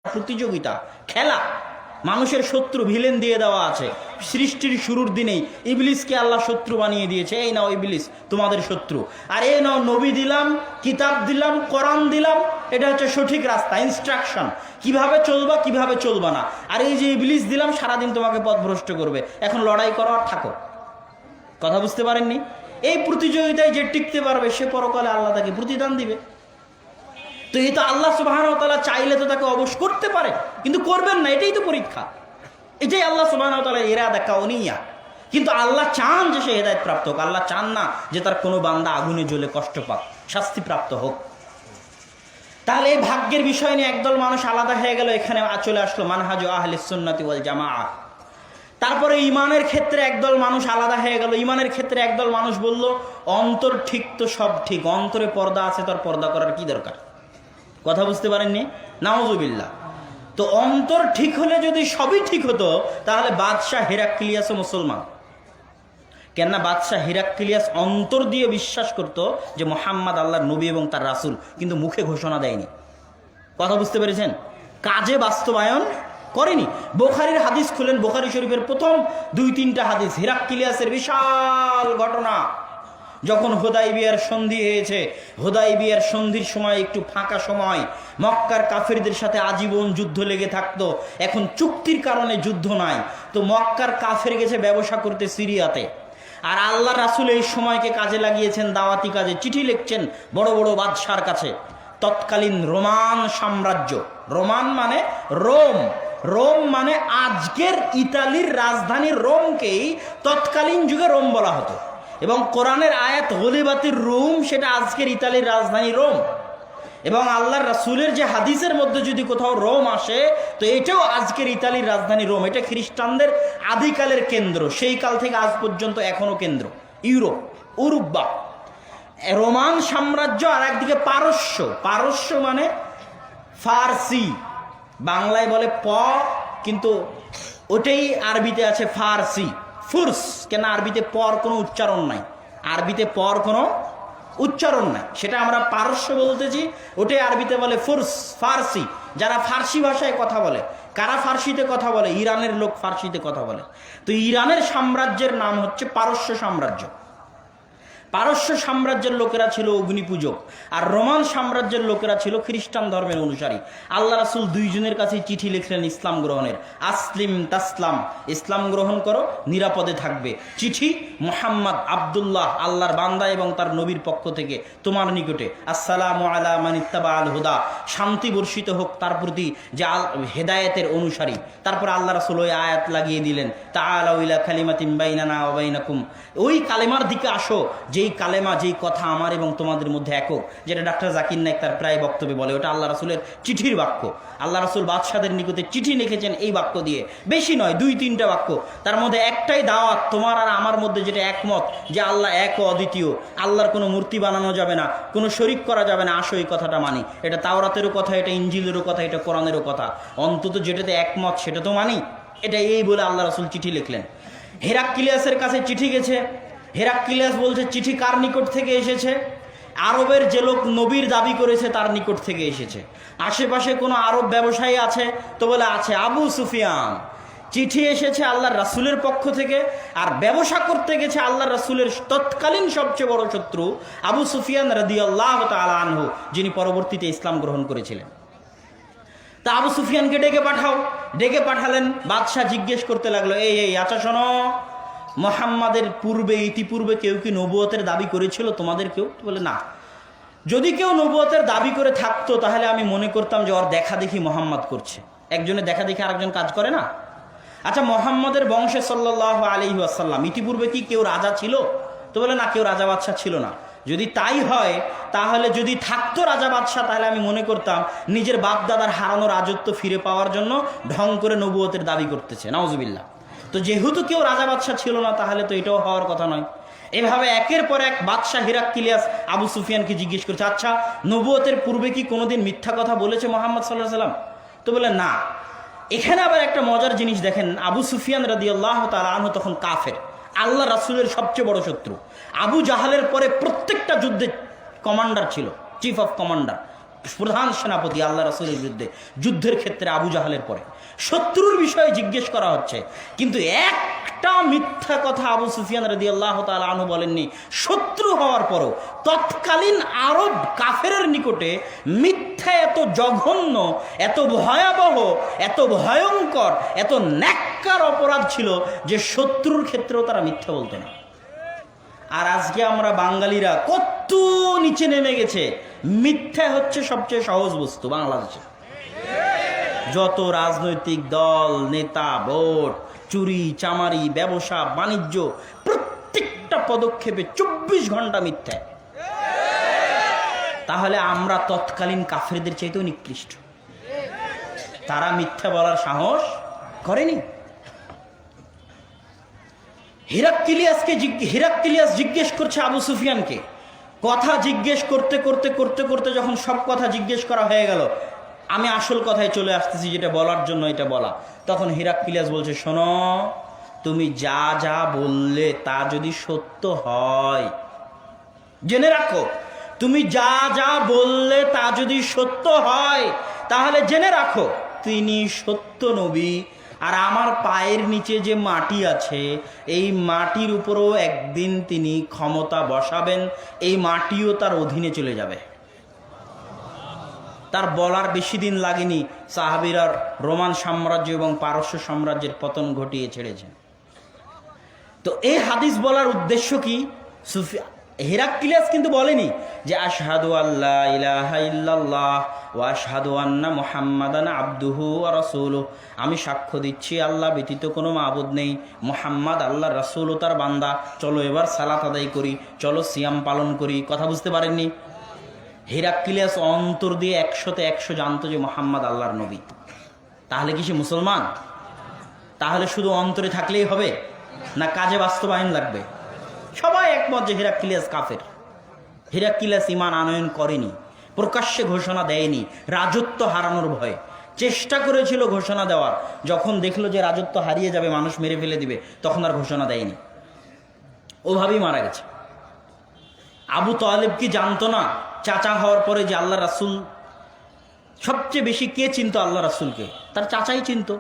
প্রতিযোগিতা, খেলা। মানুষের শত্রু ভিলেন দিয়ে দেওয়া আছে। সৃষ্টির শুরুর দিনেই ইবলিসকে আল্লাহ শত্রু বানিয়ে দিয়েছে, এই নাও ইবলিস তোমাদের শত্রু, আর এই নাও নবী দিলাম, কিতাব দিলাম, কোরআন দিলাম, এটা হচ্ছে সঠিক রাস্তা, ইনস্ট্রাকশন, কিভাবে চলবা কিভাবে চলবা না। আর এই যে ইবলিস দিলাম সারাদিন তোমাকে পথভ্রষ্ট করবে, এখন লড়াই করো আর থাকো। কথা বুঝতে পারেননি? এই প্রতিযোগিতায় যে টিকতে পারবে সে পরকালে আল্লাহ তাকে প্রতিদান দিবে। তো এই তো আল্লাহ সুবহানাহু ওয়া তাআলা চাইলে তো তাকে অবশ করতে পারে, কিন্তু করবেন না, এটাই তো পরীক্ষা। এটাই আল্লাহ সুবহানাহু ওয়া তাআলার ইরাদা কাউনিয়া। কিন্তু আল্লাহ চান যে সে হেদায়েত প্রাপ্ত হোক, আল্লাহ চান না যে তার কোনো বান্দা আগুনে জ্বলে কষ্ট পাক, শাস্তি প্রাপ্ত হোক। তাহলে এই ভাগ্যের বিষয় নিয়ে একদল মানুষ আলাদা হয়ে গেল, এখানে চলে আসলো মানহাজু আহলিস সুন্নাতি ওয়াল জামাআহ। তারপরে ইমানের ক্ষেত্রে একদল মানুষ আলাদা হয়ে গেল। ইমানের ক্ষেত্রে একদল মানুষ বলল অন্তর ঠিক তো সব ঠিক, অন্তরে পর্দা আছে তো আর পর্দা করার কি দরকার। কথা বুঝতে পারেননি? নাউজুবিল্লাহ। তো অন্তর ঠিক হলে যদি সবই ঠিক হতো তাহলে বাদশাহ হেরাক্লিয়াসও মুসলমান। কেননা বাদশাহ হেরাক্লিয়াস অন্তর দিয়ে বিশ্বাস করত যে মুহাম্মদ আল্লাহর নবী এবং তার রাসূল, কিন্তু মুখে ঘোষণা দেয়নি। কথা বুঝতে পেরেছেন? কাজে বাস্তবায়ন করেনি। বুখারীর হাদিস খুলেন, বুখারী শরীফের প্রথম 2-3টা হাদিস, হেরাক্লিয়াসের বিশাল ঘটনা। যখন হুদাইবিয়ার সন্ধি হয়েছে, হুদাইবিয়ার সন্ধির সময় একটু ফাঁকা সময়, মক্কার কাফেরদের সাথে আজীবন যুদ্ধ লেগে থাকতো। এখন চুক্তির কারণে যুদ্ধ নাই, তো মক্কার কাফের গেছে ব্যবসা করতে সিরিয়াতে, আর আল্লাহ রাসূল এই সময়কে কাজে লাগিয়েছেন দাওয়াতি কাজে। চিঠি লিখছেন বড় বড় বাদশার কাছে। তৎকালীন রোমান সাম্রাজ্য, রোমান মানে রোম, রোম মানে আজকের ইতালির রাজধানী রোমকেই তৎকালীন যুগে রোম বলা হতো। এবং কোরআনের আয়াত গলিবাতির রুম, সেটা আজকের ইতালির রাজধানী রোম। এবং আল্লাহর রাসূলের যে হাদিসের মধ্যে যদি কোথাও রোম আসে তো এটাও আজকের ইতালির রাজধানী রোম। এটা খ্রিস্টানদের আদিকালের কেন্দ্র, সেই কাল থেকে আজ পর্যন্ত এখনো কেন্দ্র ইউরোপ, উরুব্বা। রোমান সাম্রাজ্য। আর একদিকে পারস্য, পারস্য মানে ফার্সি, বাংলায় বলে প, কিন্তু ওটাই আরবিতে আছে ফার্সি, ফুরস। কেন আরবিতে পর কোনো উচ্চারণ নাই, আরবিতে পর কোনো উচ্চারণ নাই, সেটা আমরা পারস্য বলতেছি, ওটাই আরবিতে বলে ফুরস, ফার্সি। যারা ফার্সি ভাষায় কথা বলে, কারা ফার্সিতে কথা বলে? ইরানের লোক ফার্সিতে কথা বলে। তো ইরানের সাম্রাজ্যের নাম হচ্ছে পারস্য সাম্রাজ্য। পারস্য সাম্রাজ্যের লোকেরা ছিল অগ্নিপূজক, আর রোমান সাম্রাজ্যের লোকেরা ছিল খ্রিস্টান ধর্মের অনুসারী। আল্লাহ রাসূল দুইজনের কাছে চিঠি লিখলেন ইসলাম গ্রহণের, আসলিম তাসলাম, ইসলাম গ্রহণ করো নিরাপদে থাকবে। চিঠি মুহাম্মদ আব্দুল্লাহ, আল্লাহর বান্দা এবং তার নবীর পক্ষ থেকে তোমার নিকটে, আসসালামু আলা মান ইত্তাবা আল হুদা, শান্তি বর্ষিত হোক তার প্রতি যে হেদায়েতের অনুসারী। তারপর আল্লাহ রাসূল ওই আয়াত লাগিয়ে দিলেন, তাআলাউ ইলা কালিমাতিন বাইনানা ওয়া বাইনাকুম, ওই কালেমার দিকে আসো যেই কালেমা, যেই কথা আমার এবং তোমাদের মধ্যে একক, যেটা ডাক্তার জাকির নায়েক তার প্রায় বক্তব্যে বলে। ওটা আল্লাহ রাসূলের চিঠির বাক্য। আল্লাহ রাসূল বাদশাদের নিকটে চিঠি লিখেছেন এই বাক্য দিয়ে, বেশি নয়, 2-3টা বাক্য। তার মধ্যে একটাই দাওয়াত, তোমার আর আমার মধ্যে যেটা একমত যে আল্লাহ এক ও অদ্বিতীয়, আল্লাহর কোনো মূর্তি বানানো যাবে না, কোনো শরিক করা যাবে না, আসো এই কথাটা মানি। এটা তাওরাতেরও কথা, এটা ইনজিলেরও কথা, এটা কোরআনেরও কথা, অন্তত যেটাতে একমত সেটা তো মানি। এটা এই বলে আল্লাহ রাসূল চিঠি লিখলেন। হেরাক্লিয়াসের কাছে চিঠি গেছে। হেরাক্লিয়াস বলছে চিঠি কার নিকট থেকে এসেছে? আরবের যে লোক নবীর দাবি করেছে তার নিকট থেকে এসেছে। আশেপাশে কোনো আরব ব্যবসায়ী আছে? তো বলে আছে, আবু সুফিয়ান। চিঠি এসেছে আল্লাহর রাসূলের পক্ষ থেকে, আর ব্যবসা করতে গেছে আল্লাহর রাসূলের তৎকালীন সবচেয়ে বড় শত্রু আবু সুফিয়ান রাদিয়াল্লাহু তাআলা আনহু, যিনি পরবর্তীতে ইসলাম গ্রহণ করেছিলেন। তা আবু সুফিয়ানকে ডেকে পাঠাও। ডেকে পাঠালেন। বাদশাহ জিজ্ঞেস করতে লাগলো, এই আচ্ছা শোনো, মুহাম্মাদের পূর্বে ইতিপূর্বে কেউ কি নবুয়তের দাবি করেছিল তোমাদের কেউ? বলে না। যদি কেউ নবুয়তের দাবি করে থাকতো তাহলে আমি মনে করতাম যে ওর দেখা দেখি মুহাম্মদ করছে। একজনের দেখা দেখি আরেকজন কাজ করে না? আচ্ছা, মুহাম্মাদের বংশে সাল্লাল্লাহু আলাইহি ওয়াসাল্লাম ইতিপূর্বে কি কেউ রাজা ছিল? তো বলে না, কেউ রাজা বাদশাহ ছিল না। যদি তাই হয় তাহলে যদি থাকতো রাজা বাদশাহ, তাহলে আমি মনে করতাম নিজের বাপ দাদার হারানো রাজত্ব ফিরে পাওয়ার জন্য ঢং করে নবুয়তের দাবি করতেছে। নাউজুবিল্লাহ। তো যেহেতু কেউ রাজা বাদশাহ ছিল না তাহলে তো এটাও হওয়ার কথা নয়। এভাবে একের পর এক বাদশাহ হেরাক্লিয়াস আবু সুফিয়ানকে জিজ্ঞেস করছে, আচ্ছা নবুয়তের পূর্বে কি কোনোদিন মিথ্যা কথা বলেছে মুহাম্মদ সাল্লাল্লাহু আলাইহি ওয়াসাল্লাম? তো বলে না। এখানে আবার একটা মজার জিনিস দেখেন, আবু সুফিয়ান রাদিয়াল্লাহু তাআলা আনহু তখন কাফের, আল্লাহ রাসূলের সবচেয়ে বড় শত্রু। আবু জাহালের পরে প্রত্যেকটা যুদ্ধে কমান্ডার ছিল, চিফ অফ কমান্ডার। প্রধান সেনাপতি আল্লাহ রাসূলের বিরুদ্ধে যুদ্ধের ক্ষেত্রে আবু জাহালের পরে শত্রুর বিষয়ে জিজ্ঞেস করা হচ্ছে, কিন্তু একটা মিথ্যা কথা আবু সুফিয়ান রাদিয়াল্লাহু তাআলা আনহু বলেননি। শত্রু হওয়ার পরও তৎকালীন আরব কাফেরের নিকটে মিথ্যা এত জঘন্য, এত ভয়াবহ, এত ভয়ঙ্কর, এত ন্যাক্কার অপরাধ ছিল যে শত্রুর ক্ষেত্রেও তারা মিথ্যা বলতো না। আর আজকে আমরা বাঙালিরা কত নিচে নেমে গেছে। মিথ্যা হচ্ছে সবচেয়ে সহজ বস্তু বাংলাদেশে। যত রাজনৈতিক দল, নেতা, ভোট, চুরি চামারি, ব্যবসা বাণিজ্য, প্রত্যেকটা পদক্ষেপে 24 ঘন্টা মিথ্যা। তাহলে আমরা তৎকালীন কাফেরদের চাইতেও নিকৃষ্ট। তারা মিথ্যা বলার সাহস করেনি। হিরাক্লিয়াস জিজ্ঞেস করছে আবু সুফিয়ানকে, কথা জিজ্ঞেস করতে করতে করতে করতে যখন সব কথা জিজ্ঞেস করা হয়ে গেল, আমি আসল কথায় চলে আসতেছি, যেটা বলার জন্য এটা বলা। তখন হিরাক্লিয়াস বলছে, শোনো, তুমি যা যা বললে তা যদি সত্য হয়, জেনে রাখো, তুমি যা যা বললে তা যদি সত্য হয়, তাহলে জেনে রাখো তিনি সত্য নবী। আর আমার পায়ের নিচে যে মাটি আছে, এই মাটির উপরও একদিন তিনি ক্ষমতা বসাবেন, এই মাটিও তার অধীনে চলে যাবে। তার বলার বেশি দিন লাগেনি, সাহাবীরা রোমান সাম্রাজ্য এবং পারস্য সাম্রাজ্যের পতন ঘটিয়ে ছেড়েছেন। তো এই হাদিস বলার উদ্দেশ্য কি? হিরাক্লিয়াস কিন্তু বলেনি যে আশহাদু আল্লা ইলাহা ইল্লাল্লাহ ওয়া আশহাদু আন্না মুহাম্মাদান আবদুহু ওয়া রাসূলুহু, আমি সাক্ষ্য দিচ্ছি আল্লাহ ব্যতীত কোনো মাবুদ নেই, মুহাম্মদ আল্লাহর রাসূল ও তার বান্দা। চলো এবার সালাত আদায় করি, চলো সিয়াম পালন করি। কথা বুঝতে পারেননি? হিরাক্লিয়াস অন্তর দিয়ে 100তে 100 জানতো যে মুহাম্মদ আল্লাহর নবী। তাহলে কি সে মুসলমান? তাহলে শুধু অন্তরে থাকলেই হবে না কাজে বাস্তবায়ন লাগবে? সবাই একমত যে হিরাক্লিয়াস কাফের। হিরাক্লিয়াস ঈমান আনয়ন করেনি, প্রকাশ্যে ঘোষণা দেয়নি, রাজত্ব হারানোর ভয়ে চেষ্টা করেছিল ঘোষণা দেওয়ার। যখন দেখলো যে রাজত্ব হারিয়ে যাবে, মানুষ মেরে ফেলে দিবে, তখন আর ঘোষণা দেয়নি, ওভাবেই মারা গেছে। আবু তালেব কি জানতো না চাচা হওয়ার পরে যে আল্লাহ রাসূল সবচেয়ে বেশি কে চিনতো আল্লাহ রাসূলকে? তার চাচাই চিনতো।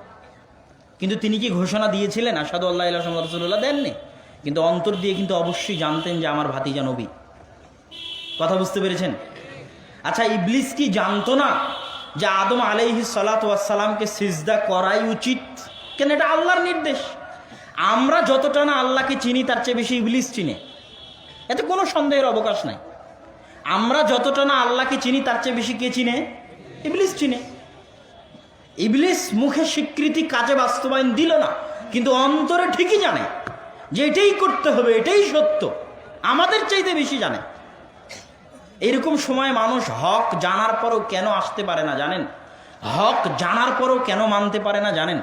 কিন্তু তিনি কি ঘোষণা দিয়েছিলেন আশহাদু আল্লা ইলাহা ইল্লাল্লাহ রাসূলুল্লাহ? দেননি। কিন্তু অন্তর দিয়ে কিন্তু অবশ্যই জানতেন যে আমার ভাতিজা নবী। কথা বুঝতে পেরেছেন? আচ্ছা, ইবলিস কি জানতো না যে আদম আলাইহিস সালাতু ওয়াস সালামকে সিজদা করাই উচিত? কেন? এটা আল্লাহর নির্দেশ। আমরা যতটা না আল্লাহকে চিনি, তার চেয়ে বেশি ইবলিস চিনে, এতে কোনো সন্দেহের অবকাশ নাই। আমরা যতটা না আল্লাহকে চিনি, তার চেয়ে বেশি কে চিনে? ইবলিস চিনে। ইবলিস মুখে স্বীকৃতি, কাজে বাস্তবায়ন দিল না, কিন্তু অন্তরে ঠিকই জানে যে এটাই করতে হবে, এটাই সত্য, আমাদের চাইতে বেশি জানে। এরকম সময় মানুষ হক জানার পরও কেন আসতে পারে না জানেন? হক জানার পরও কেন মানতে পারে না জানেন?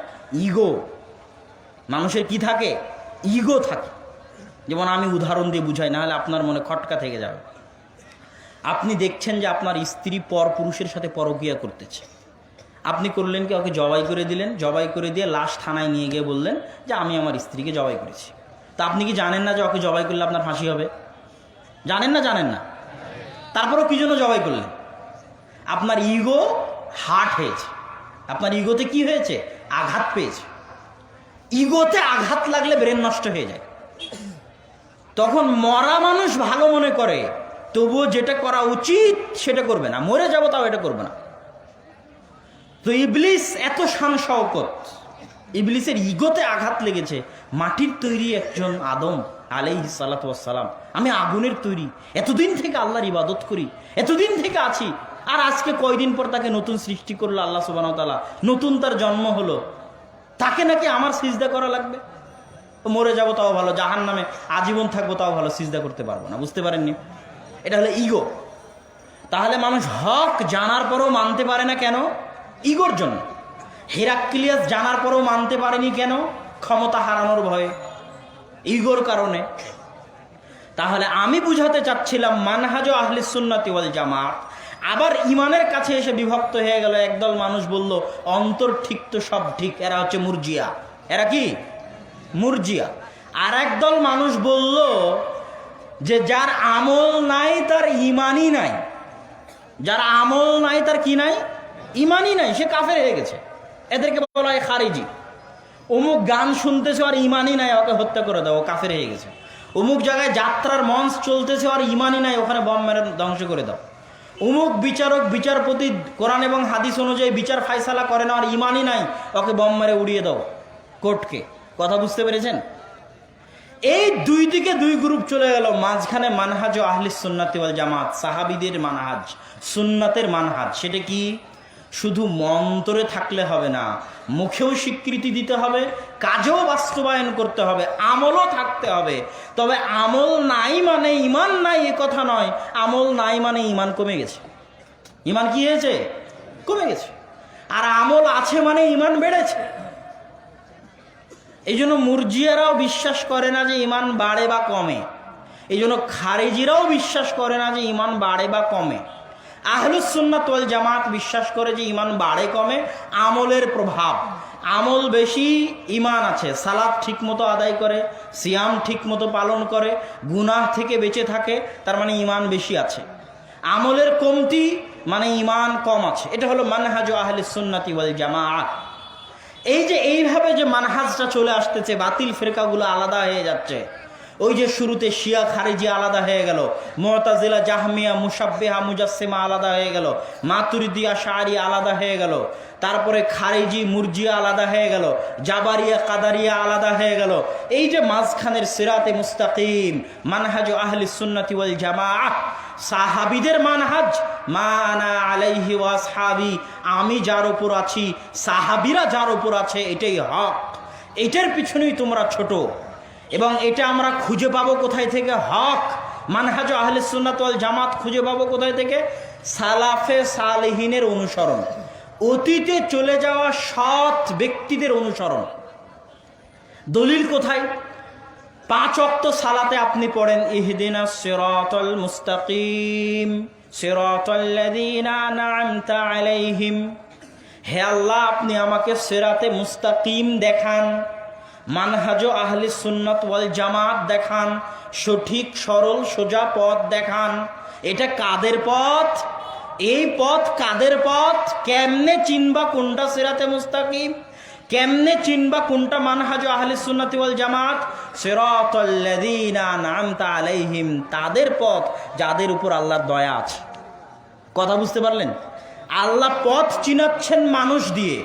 ইগো। মানুষের কি থাকে? ইগো থাকে। যেমন আমি উদাহরণ দিয়ে বুঝাই, না হলে আপনার মনে খটকা থেকে যাবে। আপনি দেখছেন যে আপনার স্ত্রী পর পুরুষের সাথে পরকীয়া করতেছে, আপনি করলেন কি? ওকে জবাই করে দিলেন। জবাই করে দিয়ে লাশ থানায় নিয়ে গিয়ে বললেন যে আমি আমার স্ত্রীকে জবাই করেছি। তা আপনি কি জানেন না যে ওকে জবাই করলে আপনার ফাঁসি হবে? জানেন না? জানেন না। তারপরও কি জন্য জবাই করলেন? আপনার ইগো হার্ট হয়েছে। আপনার ইগোতে কি হয়েছে? আঘাত পেয়েছে। ইগোতে আঘাত লাগলে ব্রেন নষ্ট হয়ে যায়। তখন মরা মানুষ ভালো মনে করে, তবুও যেটা করা উচিত সেটা করবে না। মরে যাবো তাও এটা করবে না। তো ইবলিস এত শান শওকত, ইবলিসের ইগোতে আঘাত লেগেছে। মাটির তৈরি একজন আদম আলাইহিস সালাতু ওয়াস সালাম, আমি আগুনের তৈরি, এতদিন থেকে আল্লাহর ইবাদত করি, এতদিন থেকে আছি, আর আজকে কয়দিন পর তাকে নতুন সৃষ্টি করলো আল্লাহ সুবহানাহু ওয়া তাআলা, নতুন তার জন্ম হলো, তাকে নাকি আমার সিজদা করা লাগবে? মরে যাবো তাও ভালো, জাহান্নামে আজীবন থাকবো তাও ভালো, সিজদা করতে পারবো না। বুঝতে পারেননি? এটা হলো ইগো। তাহলে মানুষ হক জানার পরও মানতে পারে না কেন? ইগোর জন্য। হিরাক্লিয়াস জানার পরও মানতে পারেনি কেন? ক্ষমতা হারানোর ভয়ে, ইগোর কারণে। তাহলে আমি বুঝাতে চাচ্ছিলাম মানহাজ আহলিস সুন্নাতি ওয়াল জামাত আবার ইমানের কাছে এসে বিভক্ত হয়ে গেল। একদল মানুষ বলল অন্তর ঠিক তো সব ঠিক, এরা হচ্ছে মুরজিয়া। এরা কি? মুরজিয়া। আর একদল মানুষ বলল যে যার আমল নাই তার ইমানই নাই। যার আমল নাই তার কি নাই? ইমানই নাই, সে কাফের হয়ে গেছে। এদেরকে বলা হয় খারিজি। অমুক গান শুনতেছে আর ইমানই নাই, ওকে হত্যা করে দাও, ও কাফের হয়ে গেছে। অমুক জায়গায় যাত্রার মঞ্চ চলতেছে আর ইমানই নাই, ওখানে বম মেরে ধ্বংস করে দাও। অমুক বিচারক বিচারপতি কোরআন এবং হাদিস অনুযায়ী বিচার ফায়সালা করে না আর ইমানই নাই, ওকে বম মেরে উড়িয়ে দাও কোর্টকে। কথা বুঝতে পেরেছেন? এই দুই দিকে দুই গ্রুপ চলে গেল, মাঝখানে মানহাজ ও আহলিস সুন্নাতি ওয়াল জামাত, সাহাবিদের মানহাজ, সুন্নাতের মানহাজ। সেটা কি? শুধু মন্তরে থাকলে হবে না, মুখেও স্বীকৃতি দিতে হবে, কাজেও বাস্তবায়ন করতে হবে, আমলও থাকতে হবে। তবে আমল নাই মানে ইমান নাই এ কথা নয়, আমল নাই মানে ইমান কমে গেছে। ইমান কি হয়েছে? কমে গেছে। আর আমল আছে মানে ইমান বেড়েছে। এই জন্য মুরজিয়ারাও বিশ্বাস করে না যে ইমান বাড়ে বা কমে, এই জন্য খারিজিরাও বিশ্বাস করে না যে ইমান বাড়ে বা কমে। আহলুস সুন্নাত ওয়াল জামাত বিশ্বাস করে যে ইমান বাড়ে কমে আমলের প্রভাব। আমল বেশি, ইমান আছে, সালাত ঠিক মতো আদায় করে, সিয়াম ঠিক মতো পালন করে, গুনাহ থেকে বেঁচে থাকে, তার মানে ইমান বেশি আছে। আমলের কমতি মানে ইমান কম আছে। এটা হলো মানহাজ আহলিস সুন্নাতি ওয়াল জামাত। এই যে এইভাবে যে মানহাজটা চলে আসতেছে, বাতিল ফিরকাগুলো আলাদা হয়ে যাচ্ছে। ওই যে শুরুতে শিয়া খারিজি আলাদা হয়ে গেল, মুতাজিলা জাহমিয়া মুশাব্বিহা মুজাসসিমা আলাদা হয়ে গেল, মাতুরিদি আশআরি আলাদা হয়ে গেল, তারপরে খারিজি মুরজিয়া আলাদা হয়ে গেল, জাবারিয়া কাদারিয়া আলাদা হয়ে গেল। এই যে মাঝখানের সিরাতে মুস্তাকিম মানহাজ আহলিস সুন্নাতি ওয়াল জামাআহ, সাহাবীদের মানহাজ, মা আনা আলাইহি ওয়া আসহাবি, আমি যার উপর আছি, সাহাবীরা যার উপর আছে, এটাই হক, এটার পিছনেই তোমরা ছোট। এবং এটা আমরা খুঁজে পাবো কোথায় থেকে? হক মানহাজ আহলে সুন্নাত ওয়াল জামাত খুঁজে পাবো কোথায় থেকে? সালাফে সালেহিনের অনুসরণ, অতীতে চলে যাওয়া সৎ ব্যক্তিদের অনুসরণ। দলিল কোথায়? 5 ওয়াক্ত সালাতে আপনি পড়েন ইহদিনাস সিরাতাল মুস্তাকিম সিরাতাল্লাযীনা আন'আমতা আলাইহিম, হে আল্লাহ আপনি আমাকে সিরাতে মুস্তাকিম দেখান, মানহাজ আহলিস সুন্নাত ওয়াল জামাত দেখান, সঠিক সরল সোজা পথ দেখান। এটা কাদের পথ? এই পথ কাদের পথ? কেমনে চিনবা কোনটা সিরাতে মুস্তাকিম? কেমনে চিনবা কোনটা মানহাজ আহলিস সুন্নাত ওয়াল জামাত? সিরাতাল্লাযীনা আন'আমতা আলাইহিম, তাদের পথ যাদের উপর আল্লাহর দয়া আছে। কথা বুঝতে পারলেন? আল্লাহ পথ চিনাচ্ছেন মানুষ দিয়ে।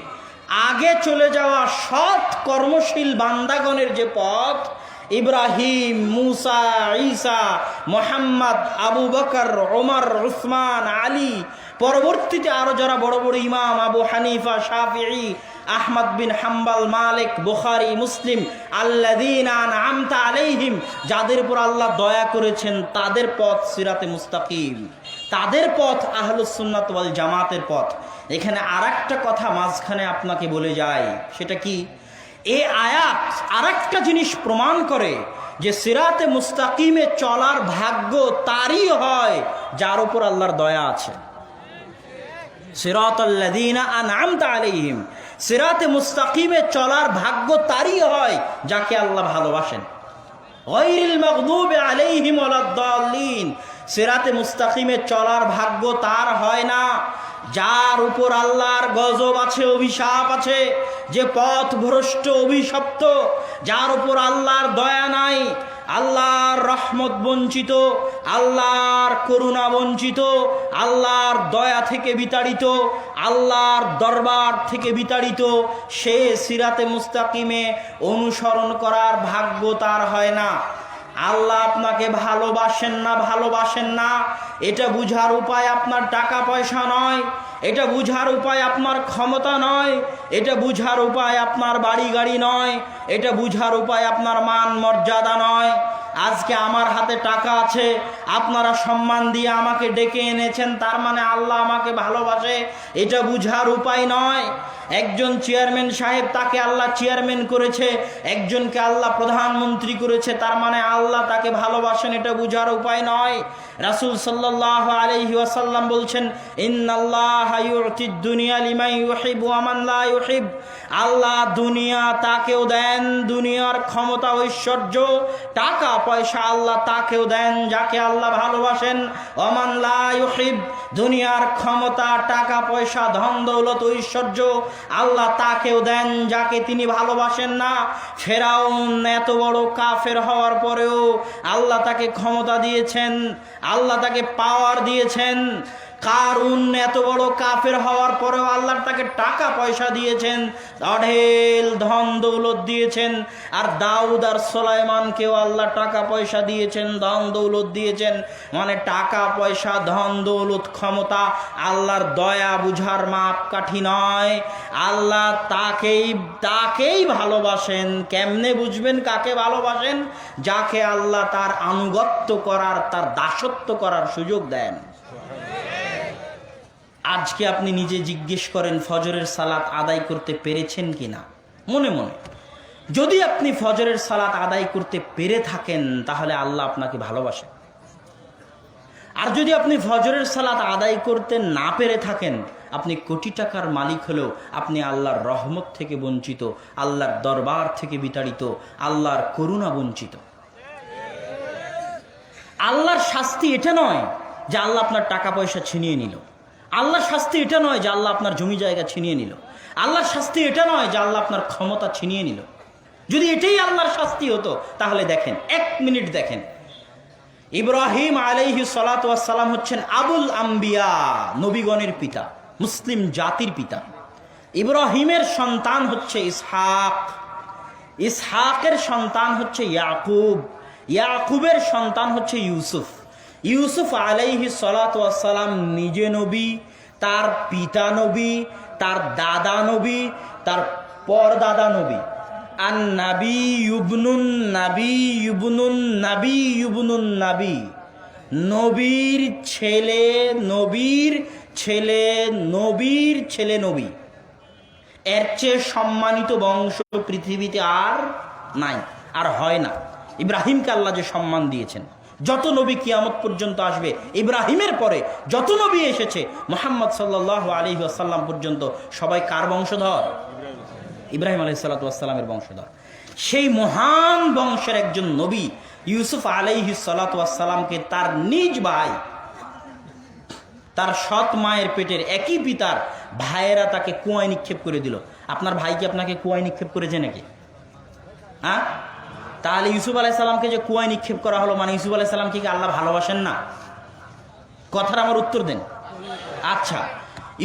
আগে চলে যাওয়া সৎ কর্মশীল বান্দাগণের যে পথ, ইব্রাহিম, মুসা, ঈসা, মোহাম্মদ, আবু বকর, ওমর, উসমান, আলী, পরবর্তীতে আরো যারা বড় বড় ইমাম, আবু হানিফা, শাফিঈ, আহমদ বিন হাম্বল, মালিক, বুখারী, মুসলিম, আল্লাযীনা আন'আমতা আলাইহিম, যাদের উপর আল্লাহ দয়া করেছেন, তাদের পথ সিরাতে মুস্তাকিম, তাদের পথ আহলুস সুন্নাত ওয়াল জামাতের পথ। এখানে আরেকটা কথা মাঝখানে আপনাকে বলে যায়, সেটা কি? এই আয়াত আরেকটা জিনিস প্রমাণ করে যে সিরাতে মুস্তাকিমে চলার ভাগ্য তারই হয় যার উপর আল্লাহর দয়া আছে। সিরাতাল্লাযীনা আন'আমতা আলাইহিম, সিরাতে মুস্তাকিমে চলার ভাগ্য তারই হয় যাকে আল্লাহ ভালোবাসেন। গায়রিল মাগদুবি আলাইহিম ওয়ালাদ-দাল্লিন, সিরাতে মুস্তাকিমে চলার ভাগ্য তার হয় না যার উপর আল্লাহর গজব আছে, অভিশাপ আছে, যে পথ ভ্রষ্ট অভিশপ্ত, যার উপর আল্লাহর দয়া নাই, আল্লাহর রহমত বঞ্চিত, আল্লাহর করুণা বঞ্চিত, আল্লাহর দয়া থেকে বিতাড়িত, আল্লাহর দরবার থেকে বিতাড়িত, সে সিরাতে মুস্তাকিমে অনুসরণ করার ভাগ্য তার হয় না। আল্লাহ আপনাকে ভালোবাসেন না, ভালোবাসেন না, এটা বুঝার উপায় আপনার টাকা পয়সা নয়, এটা বুঝার উপায় আপনার ক্ষমতা নয়, এটা বুঝার উপায় আপনার বাড়ি গাড়ি নয়, এটা বুঝার উপায় আপনার মান মর্যাদা নয়। আজকে আমার হাতে টাকা আছে, আপনারা সম্মান দিয়ে আমাকে ডেকে এনেছেন, তার মানে আল্লাহ আমাকে ভালোবাসে, এটা বুঝার উপায় নয়। একজন চেয়ারম্যান সাহেব, তাকে আল্লাহ চেয়ারম্যান করেছে, একজনকে আল্লাহ প্রধানমন্ত্রী করেছে, তার মানে আল্লাহ তাকে ভালোবাসেন, এটা বুঝার উপায় নয়। রাসূল সাল্লাল্লাহু আলাইহি ওয়াসাল্লাম বলছেন, ইন্নাল্লাহা ইউতিদ দুনিয়া লিমান ইউহিব্বু ওয়া মান লা ইউহিব, আল্লাহ দুনিয়া তাকেও দেন, দুনিয়ার ক্ষমতা ঐশ্বর্য টাকা পয়সা আল্লাহ তাকেও দেন যাকে আল্লাহ ভালোবাসেন। ওয়া মান লা ইউহিব, দুনিয়ার ক্ষমতা, টাকা পয়সা, ধন দৌলত, ঐশ্বর্য আল্লাহ তাকেও দেন যাকে তিনি ভালোবাসেন না। ফেরাউন এত বড় কাফের হওয়ার পরেও আল্লাহ তাকে ক্ষমতা দিয়েছেন, আল্লাহ তাকে পাওয়ার দিয়েছেন। কারুন এত বড় কাফের হওয়ার পরেও আল্লাহ তাকে টাকা পয়সা দিয়েছেন, অঢেল ধন দৌলত দিয়েছেন। আর দাউদ আর সুলাইমানকেও আল্লাহ টাকা পয়সা দিয়েছেন, ধন দৌলত দিয়েছেন। মানে টাকা পয়সা, ধন দৌলত, ক্ষমতা আল্লাহর দয়া বুঝার মাপকাঠি নয়। আল্লাহ তাকেই ভালোবাসেন। কেমনে বুঝবেন কাকে ভালোবাসেন? যাকে আল্লাহ তার আনুগত্য করার, তার দাসত্ব করার সুযোগ দেন। আজকে আপনি নিজে জিজ্ঞেস করেন ফজরের সালাত আদায় করতে পেরেছেন কিনা মনে মনে। যদি আপনি ফজরের সালাত আদায় করতে পেরে থাকেন তাহলে আল্লাহ আপনাকে ভালোবাসেন। আর যদি আপনি ফজরের সালাত আদায় করতে না পেরে থাকেন, আপনি কোটি টাকার মালিক হলেও আপনি আল্লাহর রহমত থেকে বঞ্চিত, আল্লাহর দরবার থেকে বিতাড়িত, আল্লাহর করুণা বঞ্চিত। আল্লাহর শাস্তি এটা নয় যে আল্লাহ আপনার টাকা পয়সা ছিনিয়ে নিল। আল্লাহর শাস্তি এটা নয় যে আল্লাহ আপনার জমি জায়গা ছিনিয়ে নিল। আল্লাহর শাস্তি এটা নয় যে আল্লাহ আপনার ক্ষমতা ছিনিয়ে নিল। যদি এটাই আল্লাহর শাস্তি হতো তাহলে দেখেন, 1 মিনিট দেখেন, ইব্রাহিম আলাইহিস সালাতু ওয়াস সালাম হচ্ছেন আবুল আম্বিয়া, নবীগণের পিতা, মুসলিম জাতির পিতা। ইব্রাহিমের সন্তান হচ্ছে ইসহাক, ইসহাকের সন্তান হচ্ছে ইয়াকুব, ইয়াকুবের সন্তান হচ্ছে ইউসুফ। ইউসুফ আলাইহিস সালাতু ওয়াস সালাম নিজে নবী, তার পিতা নবী, তার দাদা নবী, তার পরদাদা নবী। আর নাবী ইবনুন নাবী ইবনুন নাবী ইবনুন নাবী, নবীর ছেলে নবীর ছেলে নবীর ছেলে নবী। এর চেয়ে সম্মানিত বংশ পৃথিবীতে আর নাই, আর হয় না। ইব্রাহিমকে আল্লাহ যে সম্মান দিয়েছেন, যত নবী কিয়ামত পর্যন্ত আসবে, ইব্রাহিমের পরে যত নবী এসেছে মুহাম্মদ সাল্লাল্লাহু আলাইহি ওয়াসাল্লাম পর্যন্ত সবাই কার বংশধর? ইব্রাহিম আলাইহিস সালাতু ওয়াস সালামের বংশধর। সেই মহান বংশের একজন নবী ইউসুফ আলাইহিস সালাতু ওয়াস সালামকে তার নিজ ভাই, তার সৎ মায়ের পেটের একই পিতার ভাইয়েরা তাকে কুয়ায় নিক্ষেপ করে দিল। আপনার ভাই কি আপনাকে কুয়ায় নিক্ষেপ করেছে নাকি? হ্যাঁ? তাহলে ইউসুফ আলাইহিস সালামকে যে কুয়ায় নিক্ষেপ করা হলো, মানে ইউসুফ আলাইহিস সালামকে কি আল্লাহ ভালোবাসেন না? কথার আমার উত্তর দেন। আচ্ছা,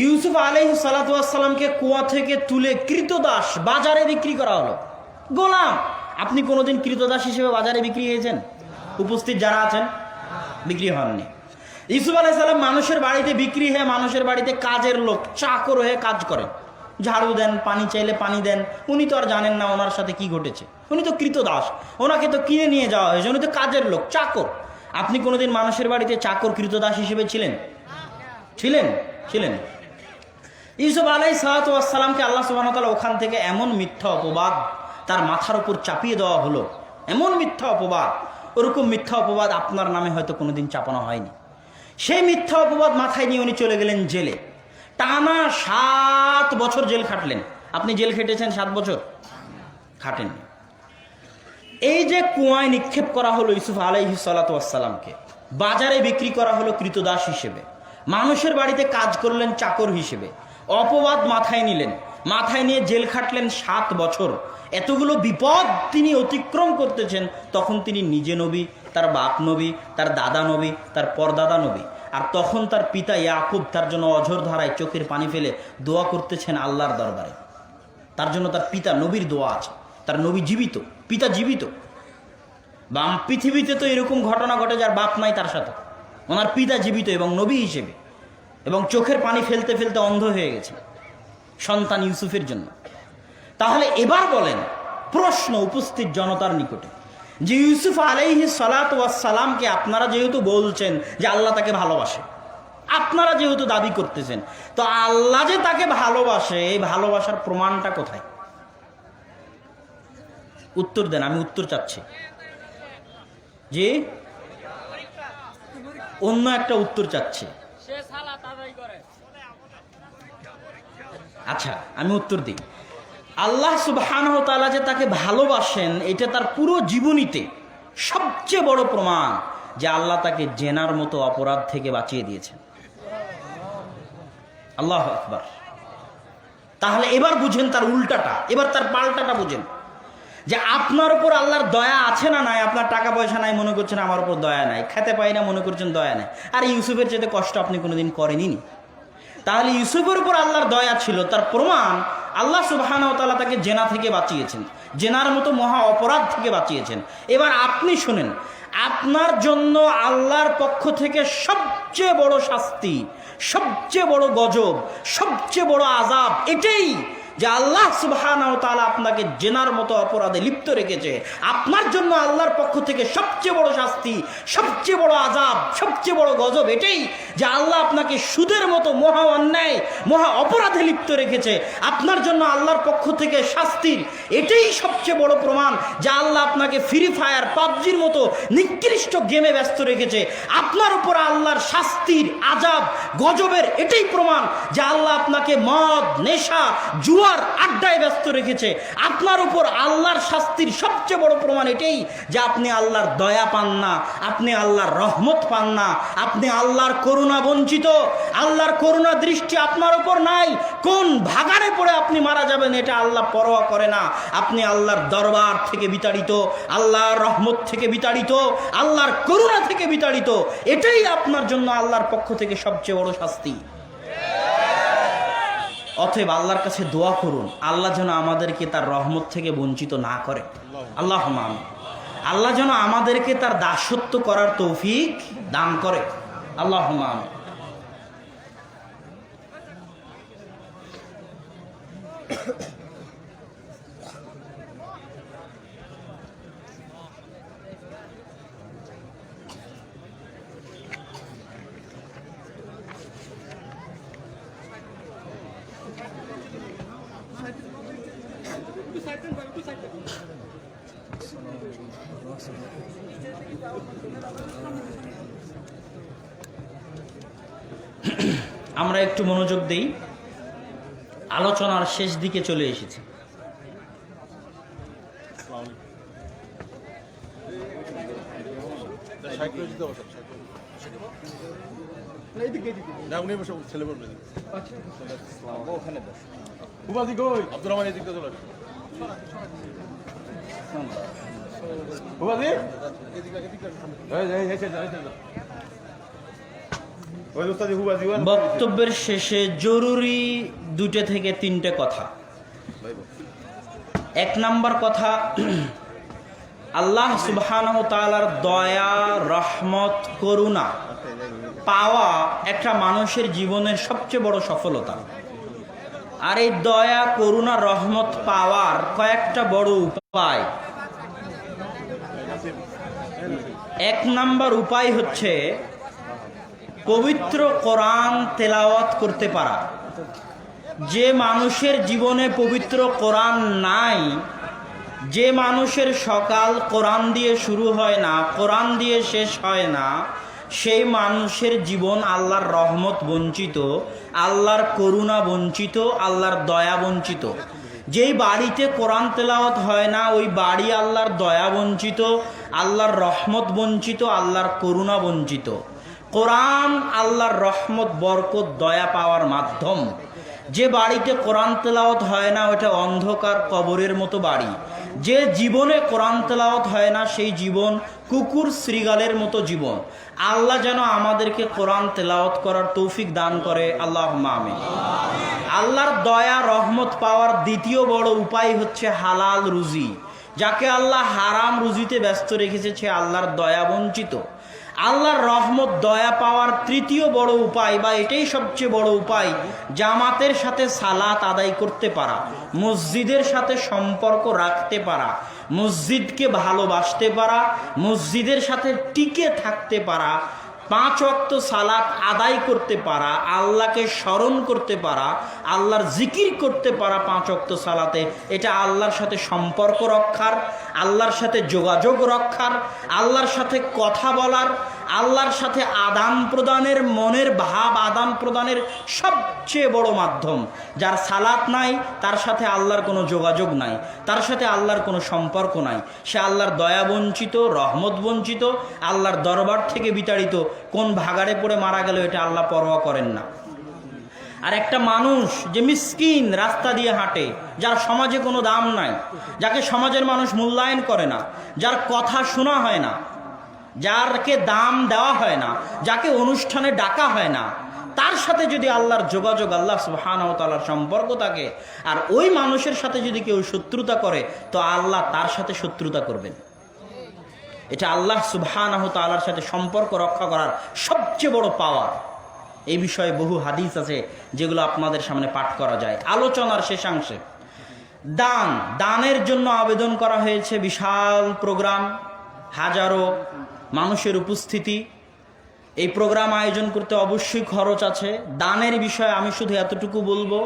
ইউসুফ আলাইহিস সালাতু ওয়াস সালামকে কুয়া থেকে তুলে কৃতদাস বাজারে বিক্রি করা হলো, গোলাম। আপনি কোনোদিন কৃতদাস হিসেবে বাজারে বিক্রি হয়েছেন? উপস্থিত যারা আছেন, বিক্রি হননি। ইউসুফ আলাইহিস সালাম মানুষের বাড়িতে বিক্রি হয়ে, মানুষের বাড়িতে কাজের লোক, চাকর হয়ে কাজ করেন, ঝাড়ু দেন, পানি চাইলে পানি দেন। উনি তো আর জানেন না ওনার সাথে কি ঘটেছে, উনি তো কৃতদাস, ওনাকে তো কিনে নিয়ে যাওয়া হয়েছে, উনি তো কাজের লোক, চাকর। আপনি কোনোদিন মানুষের বাড়িতে চাকর কৃতদাস হিসেবে ছিলেন? ছিলেন। ইউসুফ আলাইহিস সালাতু ওয়াস সালামকে আল্লাহ সুবহানাহু ওয়া তাআলা ওখান থেকে এমন মিথ্যা অপবাদ তার মাথার উপর চাপিয়ে দেওয়া হলো, এমন মিথ্যা অপবাদ, ওরকম মিথ্যা অপবাদ আপনার নামে হয়তো কোনোদিন চাপানো হয়নি। সেই মিথ্যা অপবাদ মাথায় নিয়ে উনি চলে গেলেন জেলে। টানা 7 বছর জেল খাটলেন। আপনি জেল খেটেছেন 7 বছর? খাটেননি। এই যে কুয়ায় নিক্ষেপ করা হলো ইউসুফ আলাইহিস সালাতু ওয়াস সালামকে, বাজারে বিক্রি করা হলো কৃতদাস হিসেবে, মানুষের বাড়িতে কাজ করলেন চাকর হিসেবে, অপবাদ মাথায় নিলেন, মাথায় নিয়ে জেল খাটলেন 7 বছর। এতগুলো বিপদ তিনি অতিক্রম করতেছেন, তখন তিনি নিজে নবী, তার বাপ নবী, তার দাদা নবী, তার পরদাদা নবী। আর তখন তার পিতা ইয়াকুব তার জন্য অঝোর ধারায় চোখের পানি ফেলে দোয়া করতেছেন আল্লাহর দরবারে। তার জন্য তার পিতা নবীর দোয়া আছে, তার নবী জীবিত, পিতা জীবিত। বাম পৃথিবীতে তো এরকম ঘটনা ঘটে যার বাপ নাই তার সাথে, ওনার পিতা জীবিত এবং নবী হিসেবে, এবং চোখের পানি ফেলতে ফেলতে অন্ধ হয়ে গেছে সন্তান ইউসুফের জন্য। তাহলে এবার বলেন, প্রশ্ন উপস্থিত জনতার নিকটে, যে ইউসুফ আলাইহিস সালাতু ওয়াস সালামকে আপনারা যেহেতু বলছেন যে আল্লাহ তাকে ভালোবাসে, আপনারা যেহেতু দাবি করতেছেন, তো আল্লাহ যে তাকে ভালোবাসে, এই ভালোবাসার প্রমাণটা কোথায়? উত্তর দেন, আমি উত্তর চাচ্ছি। জি, অন্য একটা উত্তর চাচ্ছি। আচ্ছা, আমি উত্তর দিই। আল্লাহ সুবহানাহু ওয়া তাআলা যে তাকে ভালোবাসেন, এটা তার পুরো জীবনীতে সবচেয়ে বড় প্রমাণ যে আল্লাহ তাকে জেনার মতো অপরাধ থেকে বাঁচিয়ে দিয়েছেন। আল্লাহু আকবার। তাহলে এবার বুঝেন তার উল্টাটা, এবার তার পাল্টাটা বুঝেন যে আপনার উপর আল্লাহর দয়া আছে না নাই। আপনার টাকা পয়সা নাই, মনে করছেন আমার উপর দয়া নাই। খেতে পাই না, মনে করছেন দয়া নাই। আর ইউসুফের চেয়ে কষ্ট আপনি কোনোদিন করেনই। তাহলে ইউসুফের উপর আল্লাহর দয়া ছিল, তার প্রমাণ আল্লাহ সুবহানাহু ওয়া তাআলা তাকে জেনা থেকে বাঁচিয়েছেন, জেনার মতো মহা অপরাধ থেকে বাঁচিয়েছেন। এবার আপনি শুনেন, আপনার জন্য আল্লাহর পক্ষ থেকে সবচেয়ে বড় শাস্তি, সবচেয়ে বড় গজব, সবচেয়ে বড় আযাব এটাই যে আল্লাহ সুবহানাহু ওয়া তাআলা আপনাকে জেনার মতো অপরাধে লিপ্ত রেখেছে। আপনার জন্য আল্লাহর পক্ষ থেকে সবচেয়ে বড় শাস্তি, সবচেয়ে বড় আযাব, সবচেয়ে বড় গজব এটাই যে আল্লাহ আপনাকে সুদের মতো মহা অন্যায়, মহা অপরাধে লিপ্ত রেখেছে। আপনার জন্য আল্লাহর পক্ষ থেকে শাস্তির এটাই সবচেয়ে বড় প্রমাণ যে আল্লাহ আপনাকে ফ্রি ফায়ার, পাবজির মতো নিকৃষ্ট গেমে ব্যস্ত রেখেছে। আপনার উপর আল্লাহর শাস্তির, আযাব, গজবের এটাই প্রমাণ যে আল্লাহ আপনাকে মদ, নেশা, জুয়া, আড্ডায় ব্যস্ত রেখেছে। আপনার উপর আল্লাহর শাস্তির সবচেয়ে বড় প্রমাণ এটাই যে আপনি আল্লাহর দয়া পান না, আপনি আল্লাহর রহমত পান না, আপনি আল্লাহর করুণা বঞ্চিত। আল্লাহর করুণা দৃষ্টি আপনার উপর নাই। কোন ভাগাড়ে পড়ে আপনি মারা যাবেন এটা আল্লাহ পরোয়া করে না। আপনি আল্লাহর দরবার থেকে বিতাড়িত, আল্লাহর রহমত থেকে বিতাড়িত, আল্লাহর করুণা থেকে বিতাড়িত। এটাই আপনার জন্য আল্লাহর পক্ষ থেকে সবচেয়ে বড় শাস্তি। অতএব আল্লাহর কাছে দোয়া করুন, আল্লাহ যেন আমাদেরকে তার রহমত থেকে বঞ্চিত না করে। আল্লাহুম্মা আমিন। আল্লাহ যেন আমাদেরকে তার দাসত্ব করার তৌফিক দান করে। আল্লাহুম্মা আমিন। আমরা একটু মনোযোগ দেই, আলোচনার শেষ দিকে চলে এসেছি। বক্তব্যের শেষে জরুরি 2 থেকে 3টে কথা। 1 নাম্বার কথা, আল্লাহ সুবহানাহু ওয়া তাআলার দয়া, রহমত, করুণা পাওয়া একটা মানুষের জীবনের সবচেয়ে বড় সফলতা। আর এই দয়া, করুণা, রহমত পাওয়ার কয়েকটা বড় উপায়। 1 নাম্বার উপায় হচ্ছে পবিত্র কোরআন তেলাওয়াত করতে পারা। যে মানুষের জীবনে পবিত্র কোরআন নাই, যে মানুষের সকাল কোরআন দিয়ে শুরু হয় না, কোরআন দিয়ে শেষ হয় না, সেই মানুষের জীবন আল্লাহর রহমত বঞ্চিত, আল্লাহর করুণা বঞ্চিত, আল্লাহর দয়া বঞ্চিত। যেই বাড়িতে কোরআন তেলাওয়াত হয় না, ওই বাড়ি আল্লাহর দয়া বঞ্চিত, আল্লাহর রহমত বঞ্চিত, আল্লাহর করুণা বঞ্চিত। কোরআন আল্লাহর রহমত, বরকত, দয়া পাওয়ার মাধ্যম। যে বাড়িতে কোরআন তেলাওয়াত হয় না, ওটা অন্ধকার কবরের মতো বাড়ি। যে জীবনে কোরআন তেলাওয়াত হয় না, সেই জীবন কুকুর শ্রীগালের মতো জীবন। আল্লাহ যেন আমাদেরকে কোরআন তেলাওয়াত করার তৌফিক দান করে। আল্লাহুম্মা আমিন। আল্লাহর দয়া, রহমত পাওয়ার দ্বিতীয় বড় উপায় হচ্ছে হালাল রুজি। যাকে আল্লাহ হারাম রুজিতে ব্যস্ত রেখেছে সে আল্লাহর দয়া বঞ্চিত। আল্লাহর রহমত, দয়া পাওয়ার তৃতীয় বড় উপায়, বা এটাই সবচেয়ে বড় উপায়, জামাতের সাথে সালাত আদায় করতে পারা, মসজিদের সাথে সম্পর্ক রাখতে পারা, মসজিদকে ভালোবাসতে পারা, মসজিদের সাথে টিকে থাকতে পারা, 5 ওয়াক্ত সালাত আদায় করতে পারা, আল্লাহকে স্মরণ করতে পারা, আল্লাহর জিকির করতে পারা 5 ওয়াক্ত সালাতে। এটা আল্লাহর সাথে সম্পর্ক রক্ষার, আল্লাহর সাথে যোগাযোগ রক্ষার, আল্লাহর সাথে কথা বলার, আল্লাহর সাথে আদান প্রদানের, মনের ভাব আদান প্রদানের সবচেয়ে বড় মাধ্যম। যার সালাত নাই, তার সাথে আল্লাহর কোনো যোগাযোগ নাই, তার সাথে আল্লাহর কোনো সম্পর্ক নাই। সে আল্লাহর দয়া বঞ্চিত, রহমত বঞ্চিত, আল্লাহর দরবার থেকে বিতাড়িত। কোন ভাগাড়ে পড়ে মারা গেল এটা আল্লাহ পরোয়া করেন না। আর একটা মানুষ যে মিসকিন, রাস্তা দিয়ে হাঁটে, যার সমাজে কোনো দাম নাই, যাকে সমাজের মানুষ মূল্যায়ন করে না, যার কথা শোনা হয় না, যারকে দাম দেওয়া হয় না, যাকে অনুষ্ঠানে ডাকা হয় না, তার সাথে যদি আল্লাহর যোগাযোগ, আল্লাহ সুবহানাহু ওয়া তাআলার সম্পর্ক থাকে, আর ওই মানুষের সাথে যদি কেউ শত্রুতা করে, তো আল্লাহ তার সাথে শত্রুতা করবেন। এটা আল্লাহ সুবহানাহু ওয়া তাআলার সাথে সম্পর্ক রক্ষা করার সবচেয়ে বড় পাওয়ার। এই বিষয়ে বহু হাদিস আছে যেগুলো আপনাদের সামনে পাঠ করা যায়। আলোচনার শেষাংশে দানের জন্য আবেদন করা হয়েছে, বিশাল প্রোগ্রাম, হাজারো মানুষের উপস্থিতি। এই প্রোগ্রাম আয়োজন করতে অবশ্যই খরচ আছে। দানের বিষয়ে আমি শুধু এতটুকু বলবো,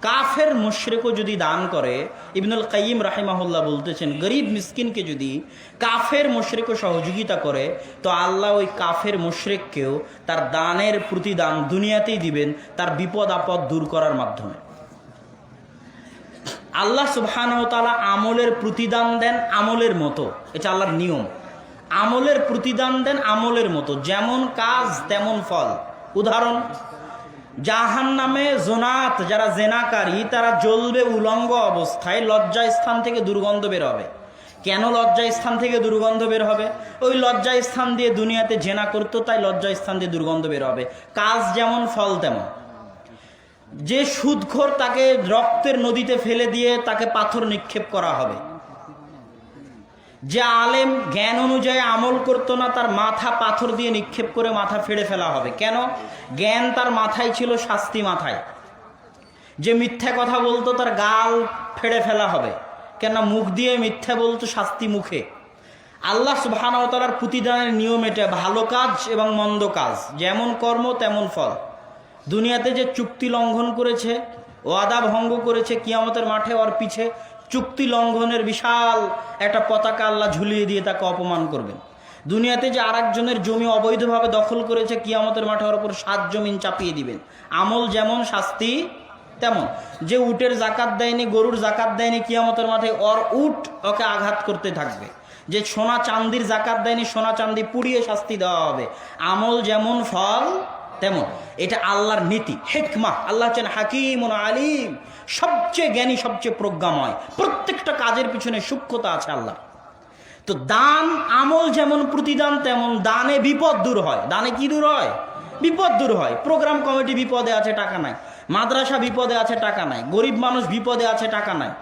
কাফের মুশরিকও যদি দান করে, ইবনুল কাইয়িম রাহিমাহুল্লাহ বলতেছেন, গরিব মিসকিনকে যদি কাফের মুশরিকও সহযোগিতা করে, তো আল্লাহ ওই কাফের মুশরিককেও তার দানের প্রতিদান দুনিয়াতেই দিবেন, তার বিপদ আপদ দূর করার মাধ্যমে। আল্লাহ সুবহানাহু ওয়া তাআলা আমলের প্রতিদান দেন আমলের মতো, এটা আল্লাহর নিয়ম। আমলের প্রতিদান দেন আমলের মতো, যেমন কাজ তেমন ফল। উদাহরণ, জাহান্নামে জোনাত, যারা জেনাকারী, তারা জ্বলবে উলঙ্গ অবস্থায়, লজ্জা স্থান থেকে দুর্গন্ধ বের হবে। কেন লজ্জা স্থান থেকে দুর্গন্ধ বের হবে? ওই লজ্জা স্থান দিয়ে দুনিয়াতে জেনা করতো, তাই লজ্জা স্থান দিয়ে দুর্গন্ধ বের হবে। কাজ যেমন ফল তেমন। যে সুদখোর, তাকে রক্তের নদীতে ফেলে দিয়ে তাকে পাথর নিক্ষেপ করা হবে। যে আলেম জ্ঞান অনুযায়ী আমল করতো না, তার মাথা পাথর দিয়ে নিক্ষেপ করে মাথা ফেড়ে ফেলা হবে। কেন? জ্ঞান তার মাথায় ছিল, শাস্তি মাথায়। যে মিথ্যা কথা বলতো, তার গাল ফেড়ে ফেলা হবে। কেন? মুখ দিয়ে মিথ্যা বলতো, শাস্তি মুখে। আল্লাহ সুবহানাহু ওয়া তাআলার প্রতিদানের নিয়ম এটা, ভালো কাজ এবং মন্দ কাজ, যেমন কর্ম তেমন ফল। দুনিয়াতে যে চুক্তি লঙ্ঘন করেছে, ওয়াদা ভঙ্গ করেছে, কিয়ামতের মাঠে ওর পিছে চুক্তি লঙ্ঘনের বিশাল একটা পতাকা আল্লাহ ঝুলিয়ে দিয়ে তাকে অপমান করবেন। দুনিয়াতে যে আরেকজনের জমি অবৈধভাবে দখল করেছে, কিয়ামতের মাঠে ওর উপর 7 জমিন চাপিয়ে দিবেন। আমল যেমন, শাস্তি তেমন। যে উটের জাকাত দেয়নি, গরুর জাকাত দেয়নি, কিয়ামতের মাঠে ওর উট ওকে আঘাত করতে থাকবে। যে সোনা চান্দির জাকাত দেয়নি, সোনা চান্দি পুড়িয়ে শাস্তি দেওয়া হবে। আমল যেমন, ফল তেমন। এটা আল্লাহর নীতি, হিকমা। আল্লাহ হচ্ছেন হাকিমুন আলিম, সবচেয়ে জ্ঞানী, সবচেয়ে প্রজ্ঞাময়। প্রত্যেকটা কাজের পিছনে সূক্ষ্মতা আছে আল্লাহ। তো দান, আমল যেমন প্রতিদান, তেমন দানে বিপদ দূর হয়। দানে কি দূর হয়? বিপদ দূর হয়। প্রোগ্রাম কমিটি বিপদে আছে, টাকা নাই। মাদ্রাসা বিপদে আছে, টাকা নাই। গরিব মানুষ বিপদে আছে, টাকা নাই।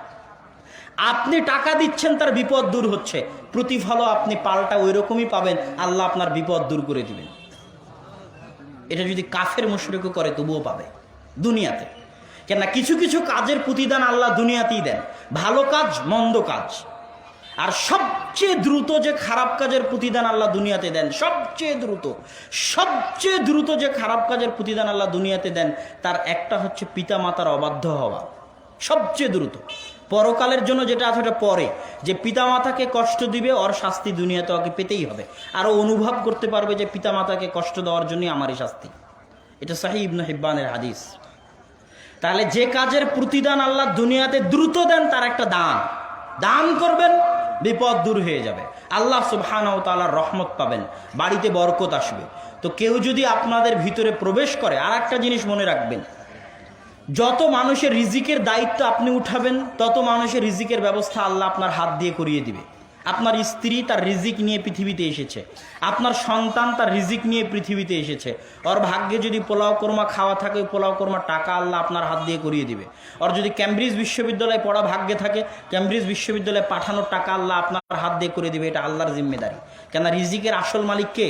আপনি টাকা দিচ্ছেন, তার বিপদ দূর হচ্ছে, প্রতিফলও আপনি পাল্টা ওই রকমই পাবেন। আল্লাহ আপনার বিপদ দূর করে দিবেন। এটা যদি কাফের মুশরিকও করে, তবুও পাবে দুনিয়াতে। কেননা কিছু কিছু কাজের প্রতিদান আল্লাহ দুনিয়াতেই দেন, ভালো কাজ, মন্দ কাজ। আর সবচেয়ে দ্রুত যে খারাপ কাজের প্রতিদান আল্লাহ দুনিয়াতে দেন, সবচেয়ে দ্রুত যে খারাপ কাজের প্রতিদান আল্লাহ দুনিয়াতে দেন, তার একটা হচ্ছে পিতা মাতার অবাধ্য হওয়া। সবচেয়ে দ্রুত। পরকালের জন্য যেটা আছে ওটা পরে, যে পিতা মাতাকে কষ্ট দিবে, ওর শাস্তি দুনিয়াতে ওকে পেতেই হবে। আরও অনুভব করতে পারবে যে পিতা মাতাকে কষ্ট দেওয়ার জন্যই আমারই শাস্তি। এটা সহিহ ইবনে হিব্বানের হাদিস। তাহলে যে কাজের প্রতিদান আল্লাহ দুনিয়াতে দ্রুত দেন, তার একটা দান করবেন, বিপদ দূর হয়ে যাবে, আল্লাহ সুবহানাহু ওয়া তাআলার রহমত পাবেন, বাড়িতে বরকত আসবে। তো কেউ যদি আপনাদের ভিতরে প্রবেশ করে, আর একটা জিনিস মনে রাখবেন, যত মানুষের রিজিকের দায়িত্ব আপনি উঠাবেন, তত মানুষের রিজিকের ব্যবস্থা আল্লাহ আপনার হাত দিয়ে করিয়ে দিবে। আপনার স্ত্রী তার রিজিক নিয়ে পৃথিবীতে এসেছে, আপনার সন্তান তার রিজিক নিয়ে পৃথিবীতে এসেছে। ওর ভাগ্যে যদি পোলাও কোরমা খাওয়া থাকে, ওই পোলাও কোরমা টাকা আল্লাহ আপনার হাত দিয়ে করিয়ে দিবে। ওর যদি ক্যামব্রিজ বিশ্ববিদ্যালয়ে পড়া ভাগ্যে থাকে, ক্যামব্রিজ বিশ্ববিদ্যালয়ে পাঠানোর টাকা আল্লাহ আপনার হাত দিয়ে করে দিবে। এটা আল্লাহর জিম্মেদারি। কেন? রিজিকের আসল মালিক কে?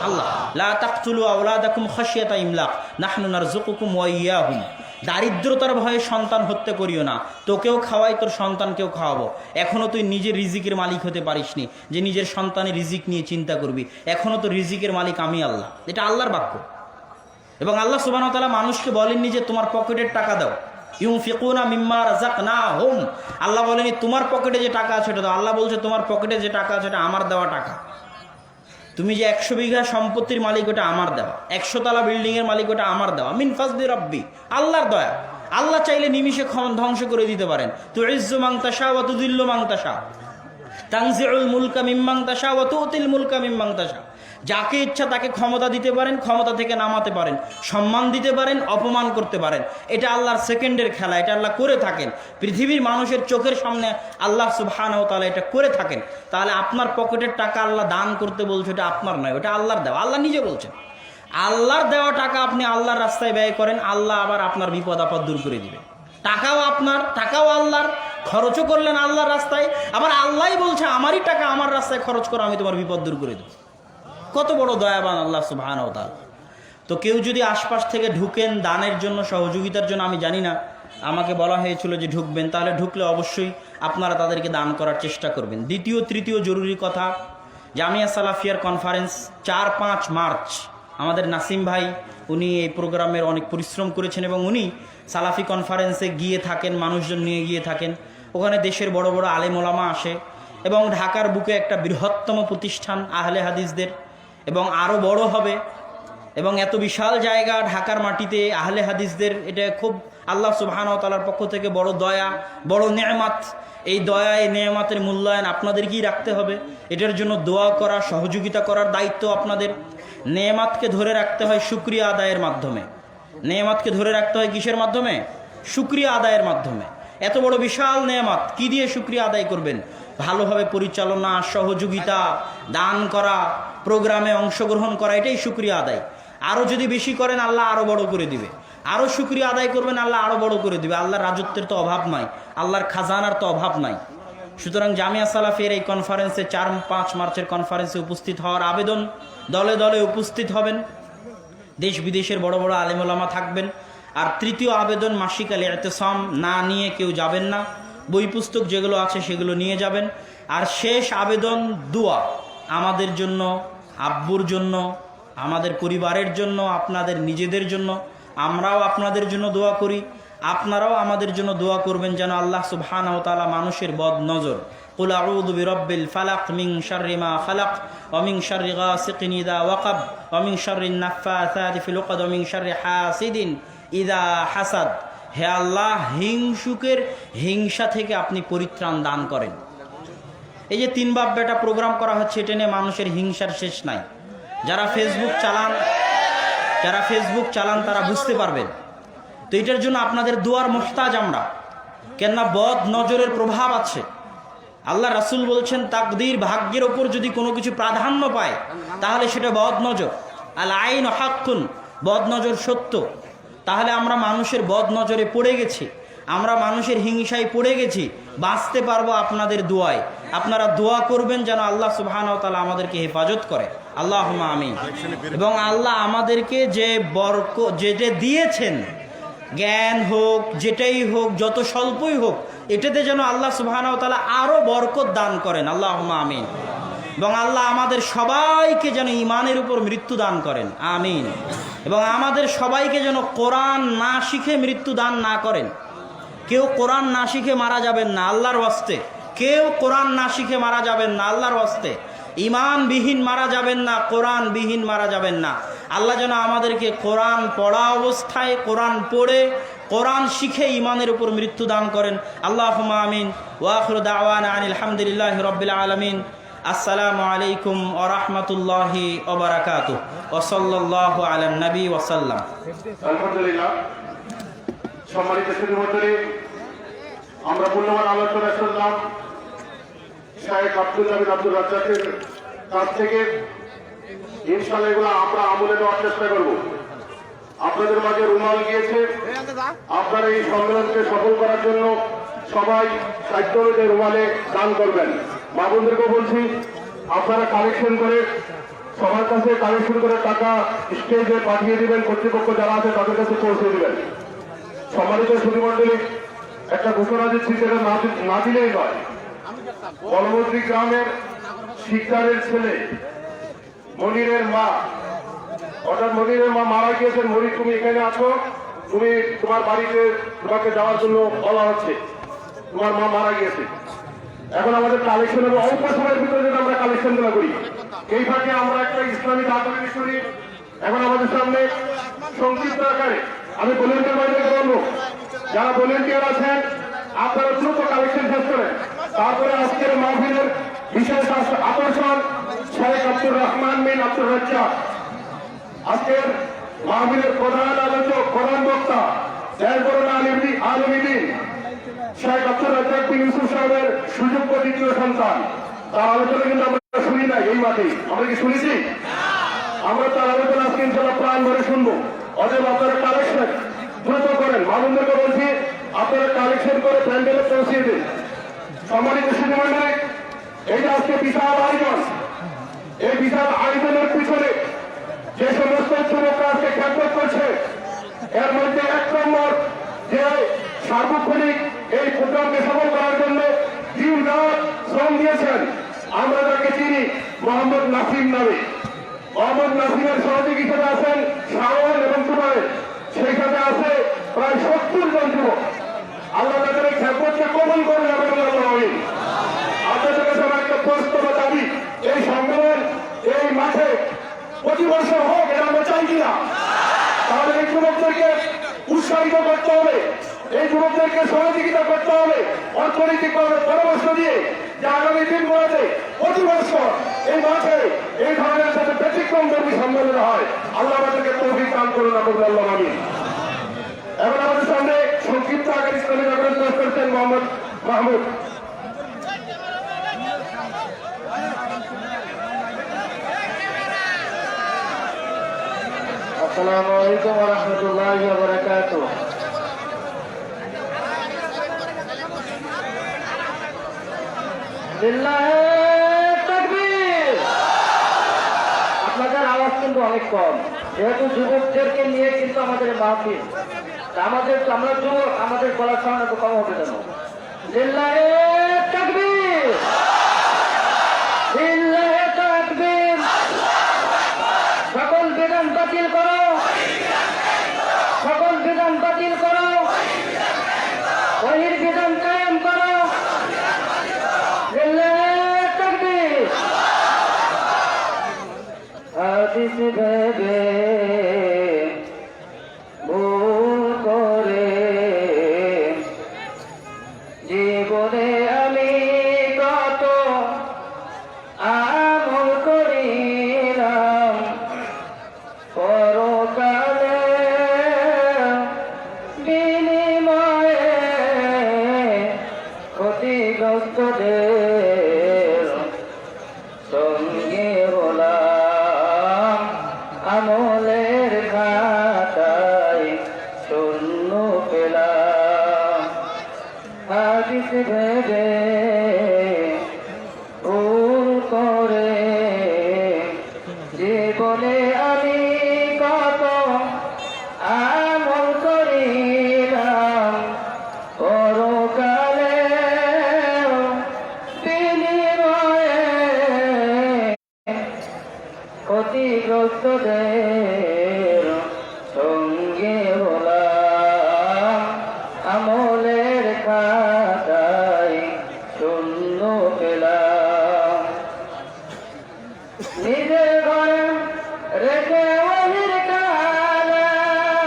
আল্লাহ। লা তাকতুলু আওলাদাকুম খাশিয়াতা ইমলাক নাহনু নারযুকুকুম ওয়া ইয়্যাহুম। দারিদ্রতার ভয়ে সন্তান হত্যা করিও না, তোকেও খাওয়াই, তোর সন্তানকেও খাওয়াবো। এখনো তুই নিজের রিজিকের মালিক হতে পারিসনি যে নিজের সন্তানের রিজিক নিয়ে চিন্তা করবি। এখনো তো রিজিকের মালিক আমি আল্লাহ। এটা আল্লাহর বাক্য। এবং আল্লাহ সুবহানাহু ওয়া তাআলা মানুষকে বলেননি যে তোমার পকেটের টাকা দাও, ইউনফিকুনা মিম্মা রাযাকনাহুম। আল্লাহ বলেনি তোমার পকেটে যে টাকা আছে ওটা দাও। আল্লাহ বলছে তোমার পকেটে যে টাকা আছে এটা আমার দেওয়া টাকা। তুমি যে 100 বিঘা সম্পত্তির মালিক, ওটা আমার দেওয়া। 100 তলা বিল্ডিং এর মালিক, ওটা আমার দেওয়া। মিন ফাজলি রাব্বি, আল্লাহর দয়া। আল্লাহ চাইলে নিমিষে ধ্বংস করে দিতে পারেন। তুইজ্জু মান তাশা ওয়া তুযিল্লু মান তাশা, তানজিউল মুলকা মিম্মান তাশা ওয়া তুতিল মুলকা মিম্মান তাশা। যাকে ইচ্ছা তাকে ক্ষমতা দিতে পারেন, ক্ষমতা থেকে নামাতে পারেন, সম্মান দিতে পারেন, অপমান করতে পারেন। এটা আল্লাহর সেকেন্ডের খেলা, এটা আল্লাহ করে থাকেন। পৃথিবীর মানুষের চোখের সামনে আল্লাহ সুবহানাহু ওয়া তাআলা এটা করে থাকেন। তাহলে আপনার পকেটের টাকা আল্লাহ দান করতে বলছে, এটা আপনার নয়, ওটা আল্লাহর দেওয়া। আল্লাহ নিজে বলছেন আল্লাহর দেওয়া টাকা আপনি আল্লাহর রাস্তায় ব্যয় করেন, আল্লাহ আবার আপনার বিপদ আপদ দূর করে দিবে। টাকাও আপনার, টাকাও আল্লাহর, খরচও করলেন আল্লাহর রাস্তায়, আবার আল্লাহই বলছে আমারই টাকা আমার রাস্তায় খরচ করো, আমি তোমার বিপদ দূর করে দেবো। কত বড় দয়াবান আল্লাহ সুবহানাহু ওয়া তাআলা। তো কেউ যদি আশপাশ থেকে ঢুকেন দানের জন্য, সহযোগিতার জন্য, আমি জানি না, আমাকে বলা হয়েছিল যে ঢুকবেন, তাহলে ঢুকলে অবশ্যই আপনারা তাদেরকে দান করার চেষ্টা করবেন। দ্বিতীয় তৃতীয় জরুরি কথা, জামিয়া সালাফিয়ার কনফারেন্স 4-5 মার্চ, আমাদের নাসিম ভাই উনি এই প্রোগ্রামের অনেক পরিশ্রম করেছেন এবং উনি সালাফি কনফারেন্সে গিয়ে থাকেন, মানুষজন নিয়ে গিয়ে থাকেন। ওখানে দেশের বড় বড় আলেম ওলামা আসে এবং ঢাকার বুকে একটা বৃহত্তম প্রতিষ্ঠান আহলে হাদিসদের, এবং আরও বড় হবে। এবং এত বিশাল জায়গা ঢাকার মাটিতে আহলে হাদিসদের, এটা খুব আল্লাহ সুবহানাহু ওয়া তাআলার পক্ষ থেকে বড় দয়া, বড় নেয়ামত। এই দয়া, এই নেয়ামতের মূল্যায়ন আপনাদেরকেই রাখতে হবে। এটার জন্য দোয়া করা, সহযোগিতা করার দায়িত্ব আপনাদের। নেয়ামতকে ধরে রাখতে হয় শুকরিয়া আদায়ের মাধ্যমে। নেয়ামতকে ধরে রাখতে হয় কিসের মাধ্যমে? শুকরিয়া আদায়ের মাধ্যমে। এত বড় বিশাল নেয়ামত কি দিয়ে শুকরিয়া আদায় করবেন? ভালোভাবে পরিচালনা, সহযোগিতা, দান করা, প্রোগ্রামে অংশগ্রহণ করা, এটাই শুকরিয়া আদায়। আরও যদি বেশি করেন আল্লাহ আরও বড় করে দিবে। আরও শুকরিয়া আদায় করবেন আল্লাহ আরও বড় করে দিবে। আল্লাহর রাজত্বের তো অভাব নাই, আল্লাহর খাজানার তো অভাব নাই। সুতরাং জামিয়া সালাফিয়ার এই কনফারেন্সে 4-5 মার্চের কনফারেন্সে উপস্থিত হওয়ার আবেদন। দলে দলে উপস্থিত হবেন, দেশ বিদেশের বড় বড় আলেম ওলামা থাকবেন। আর তৃতীয় আবেদন, মাসিক আল ইতিসাম না নিয়ে কেউ যাবেন না, বই পুস্তক যেগুলো আছে সেগুলো নিয়ে যাবেন। আর শেষ আবেদন, দোয়া আমাদের জন্য, আব্বুর জন্য, আমাদের পরিবারের জন্য, আপনাদের নিজেদের জন্য। আমরাও আপনাদের জন্য দোয়া করি, আপনারাও আমাদের জন্য দোয়া করবেন যেন আল্লাহ সুবহানাহু ওয়া তাআলা মানুষের বদ নজর, কুল আউযু বিরাব্বিল ফালাক মিন শাররি মা খালাক ওয়া মিন শাররি গাসিকিন ইযা ওয়াকাব ওয়া মিন শাররিন নাফাসাতি ফিল উকদ ওয়া মিন শাররি হাসিদিন ইযা হাসাদ। হে আল্লাহ, হিংসুকের হিংসা থেকে আপনি পরিত্রাণ দান করেন। এই যে 3 বাপ বেটা প্রোগ্রাম করা হচ্ছে, এটা নিয়ে মানুষের হিংসার শেষ নাই। যারা ফেসবুক চালান তারা বুঝতে পারবেন। তো এটার জন্য আপনাদের দোয়ার মুহতাজ আমরা, কেননা বদ নজরের প্রভাব আছে। আল্লাহ রাসূল বলছেন, তাকদীর, ভাগ্যের ওপর যদি কোনো কিছু প্রাধান্য পায় তাহলে সেটা বদ নজর। আল আইন হাক্কুন, বদ নজর সত্য। তাহলে আমরা মানুষের বদ নজরে পড়ে গেছি, আমরা মানুষের হিংসায় পড়ে গেছি। বাঁচতে পারবো আপনাদের দোয়ায়। আপনারা দোয়া করবেন যেন আল্লাহ সুবহানাহু ওয়া তাআলা আমাদেরকে হেফাজত করে, আল্লাহুম্মা আমিন। এবং আল্লাহ আমাদেরকে যে যেটা দিয়েছেন, জ্ঞান হোক, যেটাই হোক, যত স্বল্পই হোক, এটাতে যেন আল্লাহ সুবহানাহু ওয়া তাআলা আরও বরকত দান করেন, আল্লাহুম্মা আমিন। এবং আল্লাহ আমাদের সবাইকে যেন ঈমানের উপর মৃত্যু দান করেন, আমিন। এবং আমাদের সবাইকে যেন কোরআন না শিখে মৃত্যু দান না করেন। কেউ কোরআন না শিখে মারা যাবেন না, আল্লাহর ওয়াস্তে। কেউ কোরআন না শিখে মারা যাবেন না, আল্লাহর ওয়াস্তে। ঈমানবিহীন মারা যাবেন না, কোরআনবিহীন মারা যাবেন না। আল্লাহ যেন আমাদেরকে কোরআন পড়া অবস্থায়, কোরআন পড়ে, কোরআন শিখে ঈমানের উপর মৃত্যু দান করেন, আল্লাহুম্মা আমিন। ওয়া আখিরু দাওয়ানা আনিল হামদুলিল্লাহি রাব্বিল আলামিন। আসসালামু আলাইকুম ওয়া রাহমাতুল্লাহি ওয়া বারাকাতুহু ওয়া সাল্লাল্লাহু আলান নবী ওয়া সাল্লাম। আলহামদুলিল্লাহ। সম্মানিত সুধীমণ্ডলী, আমরা মূল্যবান আলোচনা শুনলাম শায়েখ আব্দুল জামিল আব্দুর রাজ্জাকের কাছ থেকে। ইনশাআল্লাহ এগুলো আমরা আমলে নেওয়ার চেষ্টা করব। আপনাদের মাঝে রুমাল গিয়েছে, আপনারা এই সম্মেলনকে সফল করার জন্য সবাই সাধ্য অনুযায়ী রুমালে দান করবেন। মা বোনদেরকেও বলছি, আপনারা কালেকশন করে, সবার কাছে কালেকশন করে টাকা স্টেজে পাঠিয়ে দিবেন, কর্তৃপক্ষ যারা আছে তাদের কাছে পৌঁছে দিবেন। সম্মানিত সুধীমণ্ডলী, একটা ঘোষণা দিচ্ছি, যেটা না দিলেই নয়। বলমদ্রি গ্রামের শিকদারের ছেলে মনিরের মা, অর্থাৎ মনিরের মা মারা গিয়েছেন। মনির, তুমি এখানে আছো, তুমি তোমার বাড়িতে তোমাকে যাওয়ার জন্য বলা হচ্ছে। তোমার মা মারা গিয়েছে। এখন আমাদের কালেকশন হবে, অল্প সময়ের ভিতরে যেন আমরা কালেকশন গুলো করি। এই ফাঁকে আমরা একটা ইসলামী দাঁড়ানি শুনি। এখন আমাদের সামনে সংক্ষিপ্ত আকারে আমি ভলেন্টিয়ার ভাইদেরকে বলবো, যারা ভলেন্টিয়ার আছেন আপনারা দ্রুত কালেকশন শেষ করেন। তারপরে আজকের মাহফিলের বিশেষ আকর্ষণ শেখ আব্দুর রহমান বিন আব্দুর রাজ্জাক। আজকের মাহফিলের প্রধান আলোচক, প্রধান বক্তা দেশবরণ আলমীদিন শেখ আব্দুর রাজ্জাক বিন ইউসুফ সাহেবের সুযোগ্য দ্বিতীয় সন্তান। তার আলোচনা কিন্তু আমরা শুনি নাই এই মাঠে। আমরা কি শুনেছি? আমরা তার আলোচনা আজকে ইনশাল্লাহ প্রাণ ভরে শুনবো। অতএব আপনারা কালেকশন দ্রুত করেন। মামুনদেরকে বলছি আপনারা কালেকশন করে প্যান্ডেলে পৌঁছিয়ে দিন। সম্মানিত সুধীমণ্ডলী, এই যে আজকে বিশাল আয়োজন, এই বিশাল আয়োজনের পিছনে যে সমস্ত যুবকরা আজকে খ্যাতবোধ করছে, এর মধ্যে এক নম্বর যে সার্বক্ষণিক এই প্রোগ্রামকে সফল করার জন্য দিন রাত শ্রম দিয়েছেন, আমরা তাকে চিনি মোহাম্মদ নাসিম নামে। মোহাম্মদ নাসিমের সহযোগিতায় আছেন শাওন এবং সুবাইর, সেই সাথে আছে প্রায় 70 জন যুবক। আল্লাহ তাদের এই খ্যাতবোধকে কবুল করে যাবেন। আপনাদের কাছে আমার একটা প্রশ্ন বা দাবি, এই সম্মেলন এই মাঠে প্রতি বছর হোক, এটা আমরা চাই কিনা? তাহলে এই যুবকদেরকে উৎসাহিত করতে হবে, এই যুবকদেরকে সহযোগিতা করতে হবে অর্থনৈতিকভাবে পরামর্শ দিয়ে, যে আগামী দিনগুলোতে প্রতি বছর এই মাঠে এই ধরনের সাথে ব্যতিক্রম ধর্মী সম্মেলন হয়। আল্লাহ আমাদেরকে তৌফিক দান করুন। আল্লাহ আমিন। এখন আমাদের সামনে সংক্ষিপ্ত আকার ইসলামী জাগরণ পেশ করছেন মোহাম্মদ মাহমুদ। আসসালামু আলাইকুম ওয়া রাহমাতুল্লাহি ওয়া বারাকাতুহু। লিল্লাহি তাকবীর। আপনাদের আওয়াজ কিন্তু অনেক কম, যেহেতু যুবকদেরকে নিয়ে কিন্তু আমাদের মাহফিল। আমরা যুবক, আমাদের গলার সাউন্ড একটু কম হবে কেন? লিল্লাহি তাকবীর, লিল্লাহি তাকবীর। সকল বিধান বাতিল করো, সকল বিধান বাতিল করো, ওহির বিধান কায়েম করো। লিল্লাহি তাকবীর। হাদিস ভেবে ভুল করে জীবনে আমি কত আমল করিলাম, পরকালে বিনিময়ে ক্ষতিগ্রস্তদের সঙ্গে হলাম, আমলের খাতায় শূন্য পেলাম। হাদিস ভেবে ভুল করে জীবনে আমি কত আমল করিলাম, পরকালে বিনিময়ে ক্ষতিগ্রস্তদের সঙ্গে হলাম, আমলের খাতায় শূন্য পেলাম। নিজের ঘরে রেখে ওহির কালাম,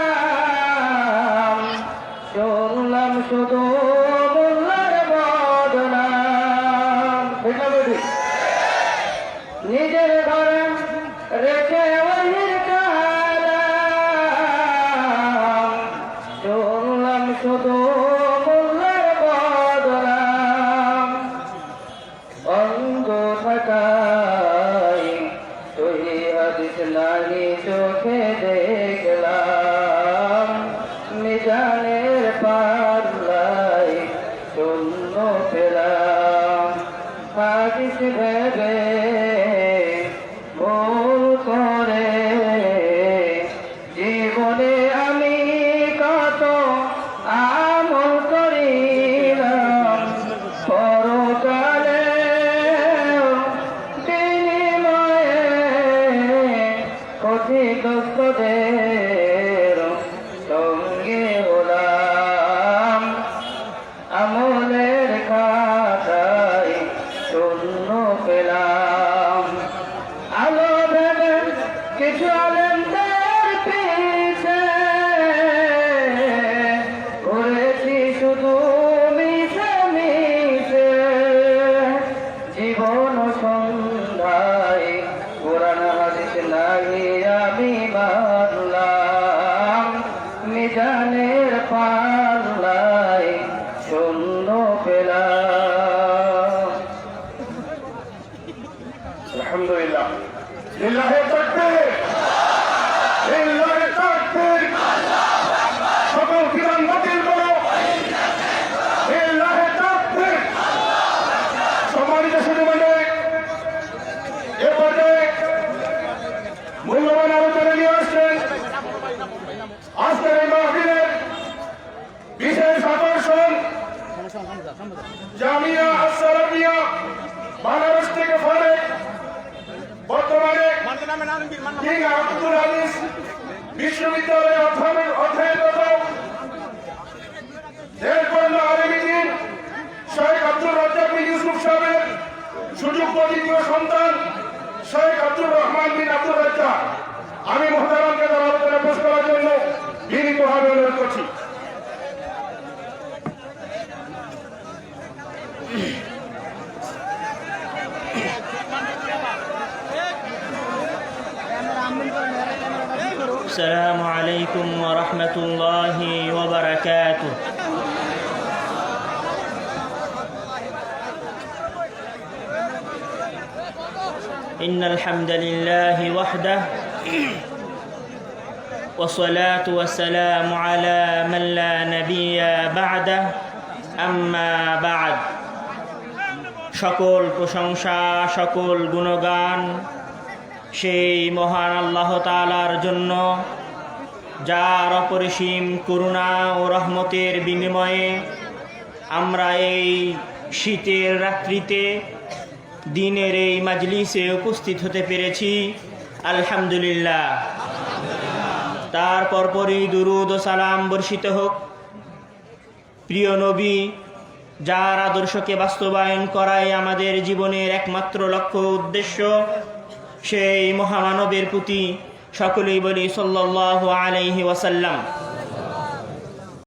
শুনলাম শুধু মোল্লার বদনাম। নিজের ঘরে রেখে ওহির কালাম, শুনলাম শুধু মোল্লার বদনাম। অন্ধ থাকায় সহি হাদিস নাহি চোখে দেখলাম, মিজানের পাল্লায় শূন্য পেলাম। হাদিস ভেবে ভুল করে জীবনে আমি কত আমল করিলাম, পরকালে বিনিময়ে ক্ষতিগ্রস্তদের সঙ্গে হলাম, আমলের খাতায় শূন্য পেলাম। আলহামদুলিল্লাহ। লিল্লাহে তাকবীর, লিল্লাহে তাকবীর। সকল বিধান বাতিল করো। লিল্লাহে তাকবীর। সম্মানিত সুধীমণ্ডলী, এ পর্যায়ে মূল্যবান আলোচনা নিয়ে আসছেন আজকের এই মাহফিলের বিশেষ আকর্ষণ জামিয়া আসসালামিয়া বাংলাদেশ থেকে ফারেক, বর্তমানে কিং আব্দুল আজিজ বিশ্ববিদ্যালয়ে অধ্যয়নরত দেশবন্ধু আলমগীর শেখ আব্দুর রাজ্জাক বিন ইউসুফ সাহেবের সুযোগ্য দ্বিতীয় সন্তান শেখ আব্দুর রহমান বিন আব্দুর রাজ্জাক। আমি মোহতারামকে তার আলোচনা পেশ করার জন্য বিনীতভাবে অনুরোধ করছি। السلام عليكم ورحمة الله وبركاته. إن الحمد لله وحده والصلاة والسلام على من لا نبي بعده أما بعد. সকল প্রশংসা, সকল গুণগান সেই মহান আল্লাহ তাআলার জন্য, যার অপরিসীম করুণা ও রহমতের বিনিময়ে আমরা এই শীতের রাত্রিতে দিনের এই মাজলিসে উপস্থিত হতে পেরেছি। আলহামদুলিল্লাহ। তার পরপরই দুরুদ ও সালাম বর্ষিত হোক প্রিয় নবী, যার আদর্শকে বাস্তবায়ন করাই আমাদের জীবনের একমাত্র লক্ষ্য উদ্দেশ্য, সেই মহামানবের প্রতি সকলেই বলি সাল্লাল্লাহু আলাইহি ওয়াসাল্লাম।